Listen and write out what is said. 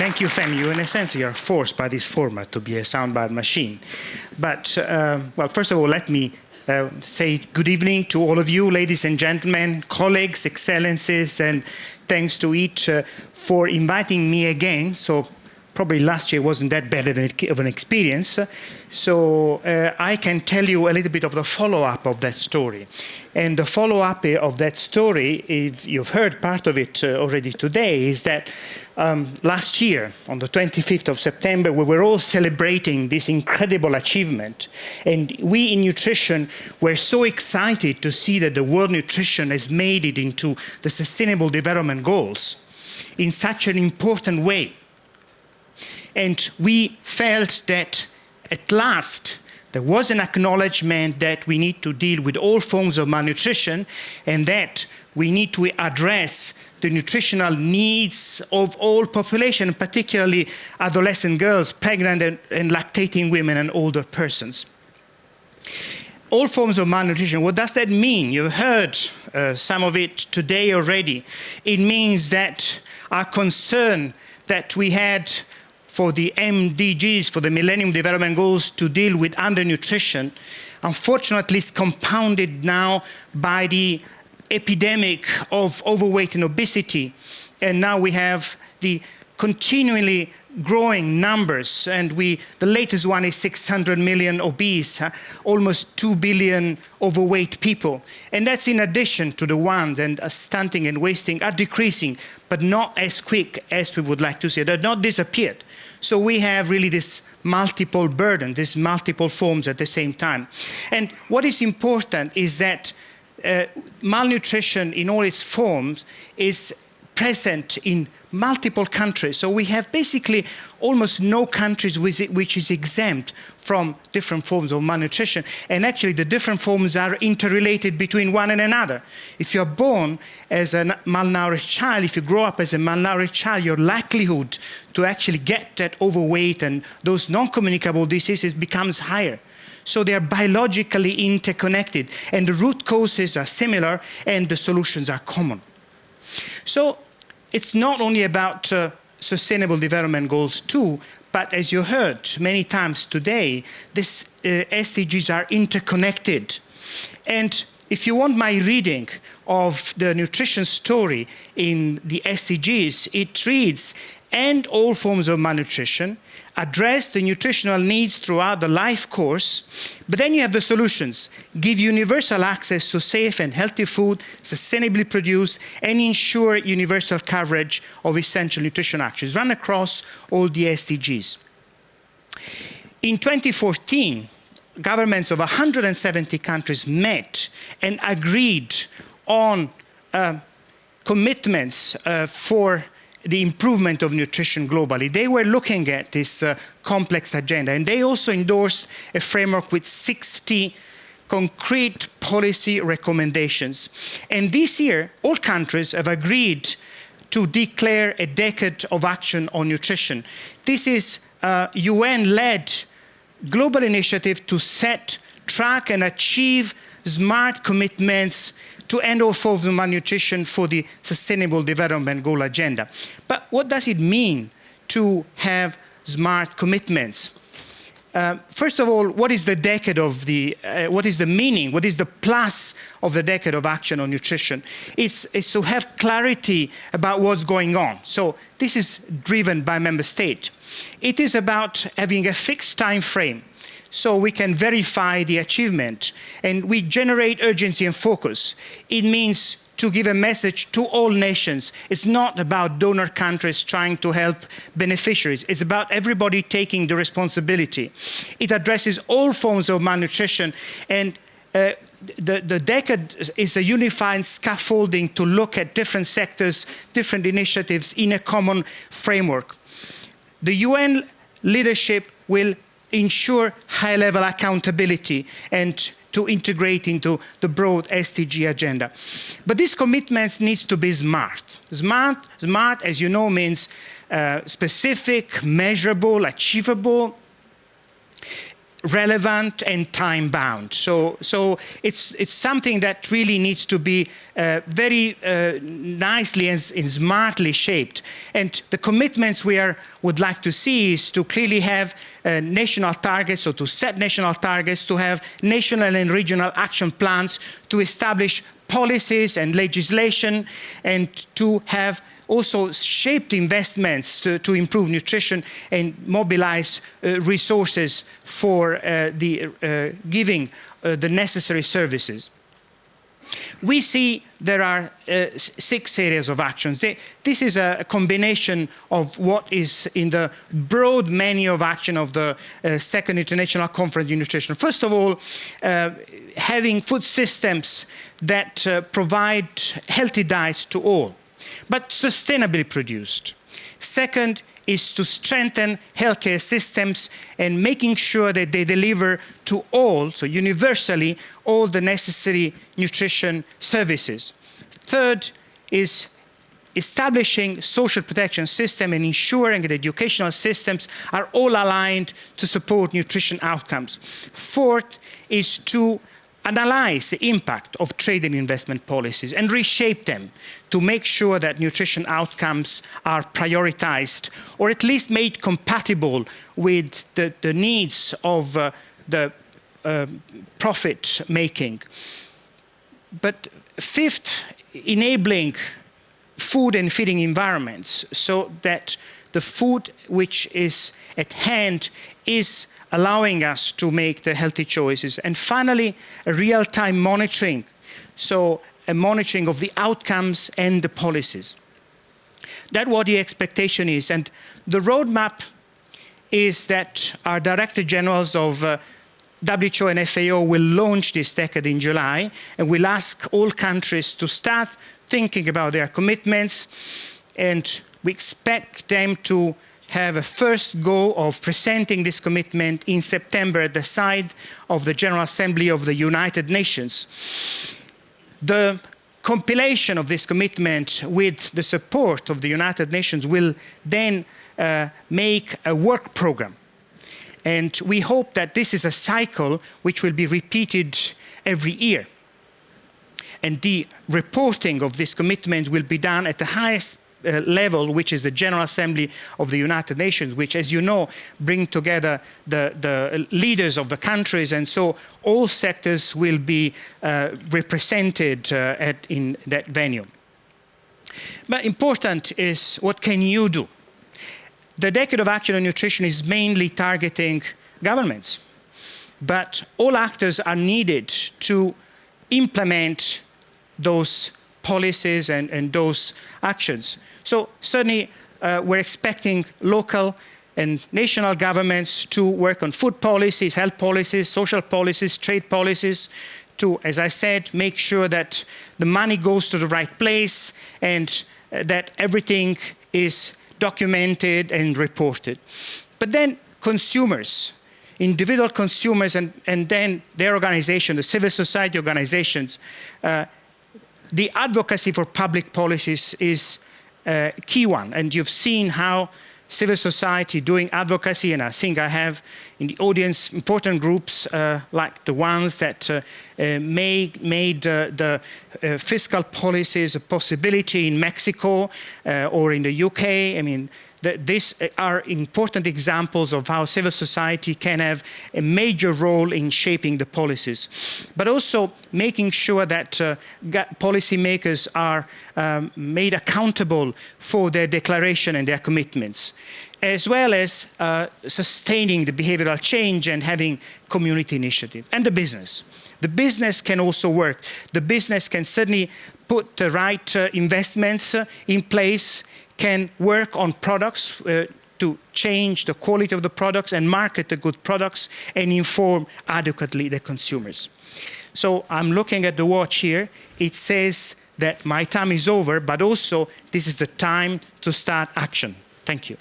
Thank you, Femi. You, in a sense, you are forced by this format to be a soundbite machine. But, well, first of all, let me say good evening to all of you, ladies and gentlemen, colleagues, excellencies, and thanks to each for inviting me again. So probably last year wasn't that bad of an experience. So I can tell you a little bit of the follow-up of that story. And the follow-up of that story, if you've heard part of it already today, is that last year, on the 25th of September, we were all celebrating this incredible achievement. And we in nutrition were so excited to see that the World Nutrition has made it into the Sustainable Development Goals in such an important way. And we felt that at last there was an acknowledgement that we need to deal with all forms of malnutrition and that we need to address the nutritional needs of all population, particularly adolescent girls, pregnant and lactating women and older persons. All forms of malnutrition, what does that mean? You've heard some of it today already. It means that our concern that we had for the MDGs, for the Millennium Development Goals, to deal with undernutrition, unfortunately is compounded now by the epidemic of overweight and obesity. And now we have the continually growing numbers, and the latest one is 600 million obese, almost 2 billion overweight people. And that's in addition to the ones, and stunting and wasting are decreasing, but not as quick as we would like to see. They're not disappeared. So we have really this multiple burden, these multiple forms at the same time. And what is important is that malnutrition in all its forms is present in multiple countries. So we have basically almost no countries which is exempt from different forms of malnutrition. And actually the different forms are interrelated between one and another. If you're born as a malnourished child, if you grow up as a malnourished child, your likelihood to actually get that overweight and those non-communicable diseases becomes higher. So they are biologically interconnected, and the root causes are similar and the solutions are common. So it's not only about Sustainable Development Goals 2, but as you heard many times today, these SDGs are interconnected. And if you want my reading of the nutrition story in the SDGs, it reads, end all forms of malnutrition, address the nutritional needs throughout the life course, but then you have the solutions. Give universal access to safe and healthy food, sustainably produced, and ensure universal coverage of essential nutrition actions. Run across all the SDGs. In 2014, governments of 170 countries met and agreed on commitments for the improvement of nutrition globally. They were looking at this complex agenda, and they also endorsed a framework with 60 concrete policy recommendations. And this year, all countries have agreed to declare a decade of action on nutrition. This is a UN-led global initiative to set, track, and achieve smart commitments to end all forms of malnutrition for the Sustainable Development Goal agenda. But what does it mean to have smart commitments? First of all, what is the decade of what is the meaning, what is the plus of the decade of action on nutrition? It's to have clarity about what's going on. So this is driven by member state. It is about having a fixed time frame, so we can verify the achievement, and we generate urgency and focus. It means to give a message to all nations. It's not about donor countries trying to help beneficiaries. It's about everybody taking the responsibility. It addresses all forms of malnutrition, and the decade is a unified scaffolding to look at different sectors, different initiatives in a common framework. The UN leadership will ensure high-level accountability and to integrate into the broad SDG agenda. But these commitments need to be smart. Smart, as you know, means specific, measurable, achievable. relevant and time-bound. So it's something that really needs to be very nicely and smartly shaped. And the commitments we would like to see is to clearly have national targets, or to set national targets, to have national and regional action plans, to establish policies and legislation, and to have also shaped investments to improve nutrition and mobilize resources for giving the necessary services. We see there are 6 areas of actions. This is a combination of what is in the broad menu of action of the Second International Conference on Nutrition. First of all, having food systems that provide healthy diets to all, but sustainably produced. Second is to strengthen healthcare systems and making sure that they deliver to all, so universally, all the necessary nutrition services. Third is establishing social protection system and ensuring that educational systems are all aligned to support nutrition outcomes. Fourth is to analyze the impact of trade and investment policies and reshape them to make sure that nutrition outcomes are prioritized, or at least made compatible with the needs of the profit making. But fifth, enabling food and feeding environments so that the food which is at hand is allowing us to make the healthy choices. And finally, a real-time monitoring, so a monitoring of the outcomes and the policies. That's what the expectation is. And the roadmap is that our Director Generals of WHO and FAO will launch this decade in July, and will ask all countries to start thinking about their commitments, and we expect them to have a first go of presenting this commitment in September at the side of the General Assembly of the United Nations. The compilation of this commitment with the support of the United Nations will then make a work program. And we hope that this is a cycle which will be repeated every year. And the reporting of this commitment will be done at the highest level, which is the General Assembly of the United Nations, which, as you know, bring together the leaders of the countries, and so all sectors will be represented in that venue. But important is, what can you do? The Decade of Action on Nutrition is mainly targeting governments, but all actors are needed to implement those policies and those actions. So certainly we're expecting local and national governments to work on food policies, health policies, social policies, trade policies, to, as I said, make sure that the money goes to the right place and that everything is documented and reported. But then consumers, individual consumers, and then their organization, the civil society organizations, the advocacy for public policies is a key one. And you've seen how civil society doing advocacy, and I think I have in the audience important groups like the ones that made the fiscal policies a possibility in Mexico or in the UK. I mean, these are important examples of how civil society can have a major role in shaping the policies, but also making sure that policymakers are made accountable for their declaration and their commitments, as well as sustaining the behavioral change and having community initiative. And the business. The business can also work. The business can certainly put the right investments in place, can work on products to change the quality of the products and market the good products and inform adequately the consumers. So I'm looking at the watch here. It says that my time is over, but also this is the time to start action. Thank you.